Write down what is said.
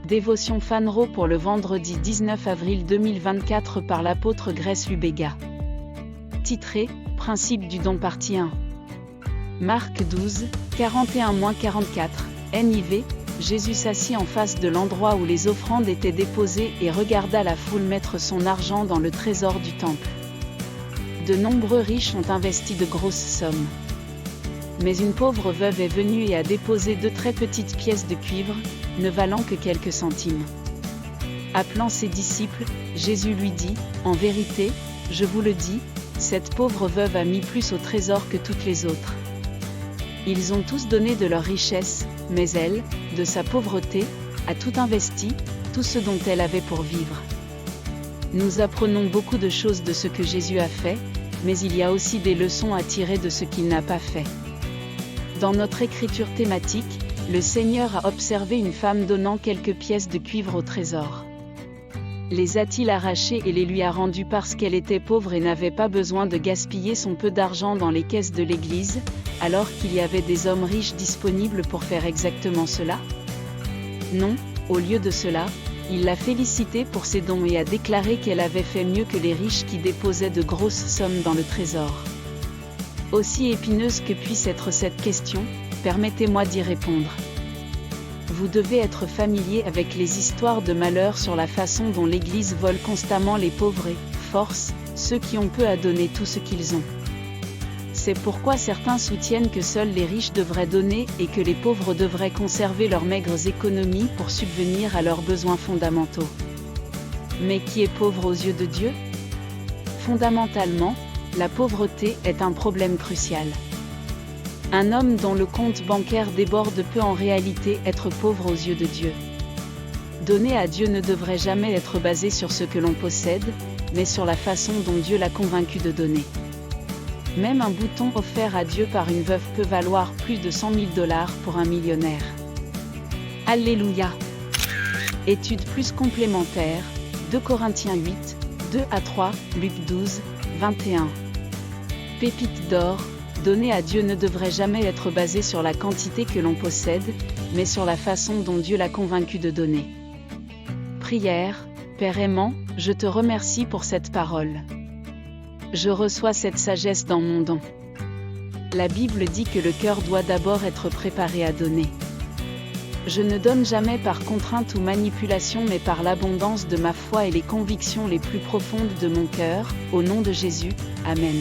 Dévotion Fanro pour le vendredi 19 avril 2024 par l'apôtre Grace Lubega. Titré « Principe du don partie 1 ». Marc 12, 41-44, NIV, Jésus s'assit en face de l'endroit où les offrandes étaient déposées et regarda la foule mettre son argent dans le trésor du temple. De nombreux riches ont investi de grosses sommes. Mais une pauvre veuve est venue et a déposé 2 très petites pièces de cuivre, ne valant que quelques centimes. Appelant ses disciples, Jésus lui dit, « En vérité, je vous le dis, cette pauvre veuve a mis plus au trésor que toutes les autres. Ils ont tous donné de leur richesse, mais elle, de sa pauvreté, a tout investi, tout ce dont elle avait pour vivre. » Nous apprenons beaucoup de choses de ce que Jésus a fait, mais il y a aussi des leçons à tirer de ce qu'il n'a pas fait. Dans notre écriture thématique, le Seigneur a observé une femme donnant quelques pièces de cuivre au trésor. Les a-t-il arrachées et les lui a rendues parce qu'elle était pauvre et n'avait pas besoin de gaspiller son peu d'argent dans les caisses de l'Église, alors qu'il y avait des hommes riches disponibles pour faire exactement cela? Non, au lieu de cela, il l'a félicitée pour ses dons et a déclaré qu'elle avait fait mieux que les riches qui déposaient de grosses sommes dans le trésor. Aussi épineuse que puisse être cette question, permettez-moi d'y répondre. Vous devez être familier avec les histoires de malheur sur la façon dont l'Église vole constamment les pauvres et force ceux qui ont peu à donner tout ce qu'ils ont. C'est pourquoi certains soutiennent que seuls les riches devraient donner et que les pauvres devraient conserver leurs maigres économies pour subvenir à leurs besoins fondamentaux. Mais qui est pauvre aux yeux de Dieu? Fondamentalement, la pauvreté est un problème crucial. Un homme dont le compte bancaire déborde peut en réalité être pauvre aux yeux de Dieu. Donner à Dieu ne devrait jamais être basé sur ce que l'on possède, mais sur la façon dont Dieu l'a convaincu de donner. Même un bouton offert à Dieu par une veuve peut valoir plus de 100 000 $ pour un millionnaire. Alléluia! Étude plus complémentaire, 2 Corinthiens 8, 2-3, Luc 12, 21. Pépite d'or, donner à Dieu ne devrait jamais être basé sur la quantité que l'on possède, mais sur la façon dont Dieu l'a convaincu de donner. Prière, Père aimant, je te remercie pour cette parole. Je reçois cette sagesse dans mon don. La Bible dit que le cœur doit d'abord être préparé à donner. Je ne donne jamais par contrainte ou manipulation mais par l'abondance de ma foi et les convictions les plus profondes de mon cœur, au nom de Jésus, Amen.